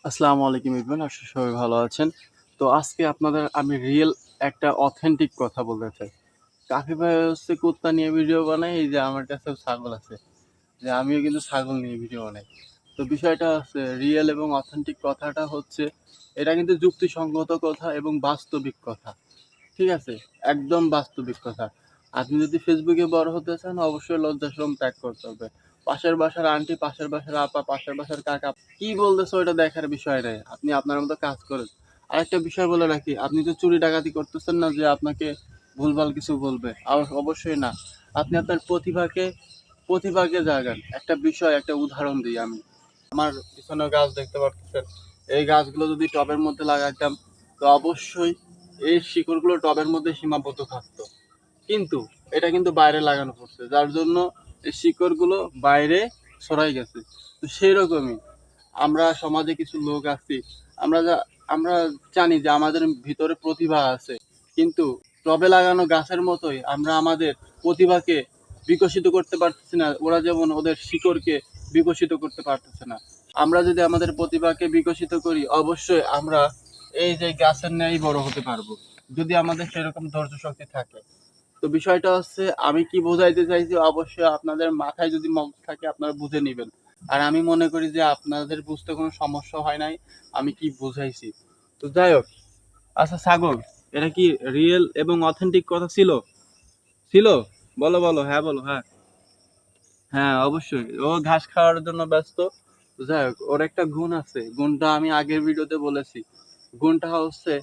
আসসালামু আলাইকুম ইরফান, আশা করি সবাই ভালো আছেন। তো আজকে আপনাদের আমি রিয়েল একটা অথেন্টিক কথা বলতে চাই। কাফি ভাই হচ্ছে কুত্তা নিয়ে ভিডিও বানায়, এই যে আমার কাছেও ছাগল আছে। যে আমিও কিন্তু ছাগল নিয়ে ভিডিও বানাই। তো বিষয়টা হচ্ছে রিয়েল এবং অথেন্টিক কথাটা হচ্ছে এটা কিন্তু যুক্তিসঙ্গত কথা এবং বাস্তবিক কথা। ঠিক আছে? একদম বাস্তবিক কথা। আপনি যদি ফেসবুকে বড় হতে চান অবশ্যই লজ্জাশরম ত্যাগ করতে হবে। পাশের বাসার আন্টি, পাশের বাসার আপা, পাশের বাসার কাকা কি বলতেছে ওইটা দেখার বিষয় নাই। আপনি আপনার মতো কাজ করেন। আরেকটা বিষয় বলে রাখি, আপনি তো চুরি ডাকাতি করতেছেন না যে আপনাকে ভুলভাল কিছু বলবে। অবশ্যই না। আপনি আপনার প্রতিভাকে জাগান। একটা বিষয়, একটা উদাহরণ দিই আমি। আমার পিছনে গাছ দেখতে পাচ্ছেন। এই গাছগুলো যদি টবের মধ্যে লাগাইতাম তো অবশ্যই এই শিকড়গুলো টবের মধ্যে সীমাবদ্ধ থাকতো। কিন্তু এটা কিন্তু বাইরে লাগানো পড়ছে, যার জন্য এই শিকড়গুলো বাইরে ছড়াই গেছে। তো সেই রকমই আমরা সমাজে কিছু লোক আছি, আমরা আমরা জানি যে আমাদের ভিতরে প্রতিভা আছে, কিন্তু টবে লাগানো গাছের মতোই আমরা আমাদের প্রতিভাকে বিকশিত করতে পারতেছি না। ওরা যেমন ওদের শিকড়কে বিকশিত করতে পারতেছে না। আমরা যদি আমাদের প্রতিভাকে বিকশিত করি অবশ্যই আমরা এই যে গাছের ন্যায় বড় হতে পারবো, যদি আমাদের সেরকম ধৈর্য শক্তি থাকে। তো বিষয়টা হচ্ছে আমি কি বোঝাইতে চাইছি অবশ্যই আপনাদের মাথায় যদি মগ থাকে আপনারা বুঝে নেবেন। আর আমি মনে করি যে আপনাদের বুঝতে কোনো সমস্যা হয় নাই আমি কি বুঝাইছি। তো যাই হোক, আচ্ছা ছাগল, এটা কি রিয়েল এবং অথেন্টিক কথা ছিল? ছিল? বলো বলো, হ্যাঁ বলো, হ্যাঁ। হ্যাঁ অবশ্যই, ও ঘাস খাওয়ার জন্য ব্যস্ত। যাই হোক, ওর একটা গুণ আছে, গুণটা আমি আগের ভিডিওতে বলেছি। গুণটা হচ্ছে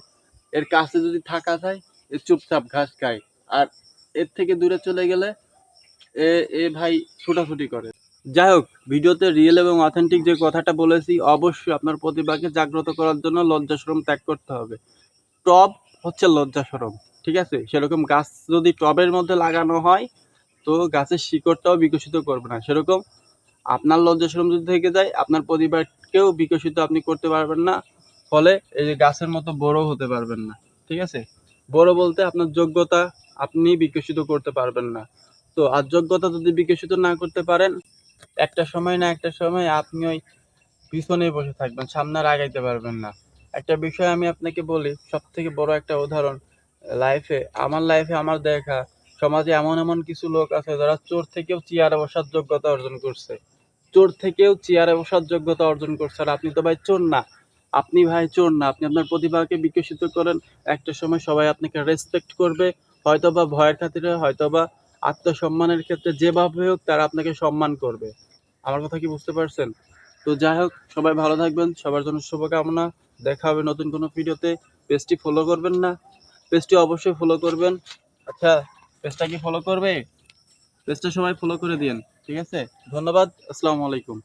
এর কাছে যদি থাকা যায় এ চুপচাপ ঘাস খায়, আর এর থেকে দূরে চলে গেলে এ এ ভাই ছুটাছুটি করে। যাই হোক, ভিডিওতে রিয়েল এবং অথেন্টিক যে কথাটা বলেছি অবশ্যই আপনার প্রতিভাকে জাগ্রত করার জন্য লজ্জাশরম ত্যাগ করতে হবে। টব হচ্ছে লজ্জাশরম, ঠিক আছে? সেরকম গাছ যদি টবের মধ্যে লাগানো হয় তো গাছের শিকড়টাও বিকশিত করবে না। সেরকম আপনার লজ্জাশরম যদি থেকে যায় আপনার পরিবারকেও বিকশিত আপনি করতে পারবেন না। ফলে এই যে গাছের মতো বড় হতে পারবেন না। ঠিক আছে? বড় বলতে আপনার যোগ্যতা আপনি বিকশিত করতে পারবেন না। তো আর যোগ্যতা যদি বিকশিত না করতে পারেন একটা সময় না একটা সময় আপনি ওই পিছনেই বসে থাকবেন, সামনে আর আগাইতে পারবেন না। একটা বিষয় আমি আপনাকে বলি, সবথেকে বড় একটা উদাহরণ লাইফে আমার দেখা সমাজে এমন এমন কিছু লোক আছে যারা চোর থেকেও চেয়ারে বসার যোগ্যতা অর্জন করছে। চোর থেকেও চেয়ারে বসার যোগ্যতা অর্জন করছে। আর আপনি তো ভাই চোর না। আপনি ভাই চোর না। আপনি আপনার প্রতিভাকে বিকশিত করেন। একটা সময় সবাই আপনাকে রেসপেক্ট করবে। হয়তোবা ভয়ের খাতিরে, হয়তোবা আত্মসম্মানের ক্ষেত্রে যেভাবে হোক তারা আপনাকে সম্মান করবে। আমার কথা কি বুঝতে পারছেন? তো যাই হোক, সবাই ভালো থাকবেন। সবার জন্য শুভকামনা। দেখা হবে নতুন কোনো ভিডিওতে। পেজটি ফলো করবেন না? পেজটি অবশ্যই ফলো করবেন। আচ্ছা, পেজটা কি ফলো করবে? পেজটা সবাই ফলো করে দিয়েন। ঠিক আছে? ধন্যবাদ। আসসালামু আলাইকুম।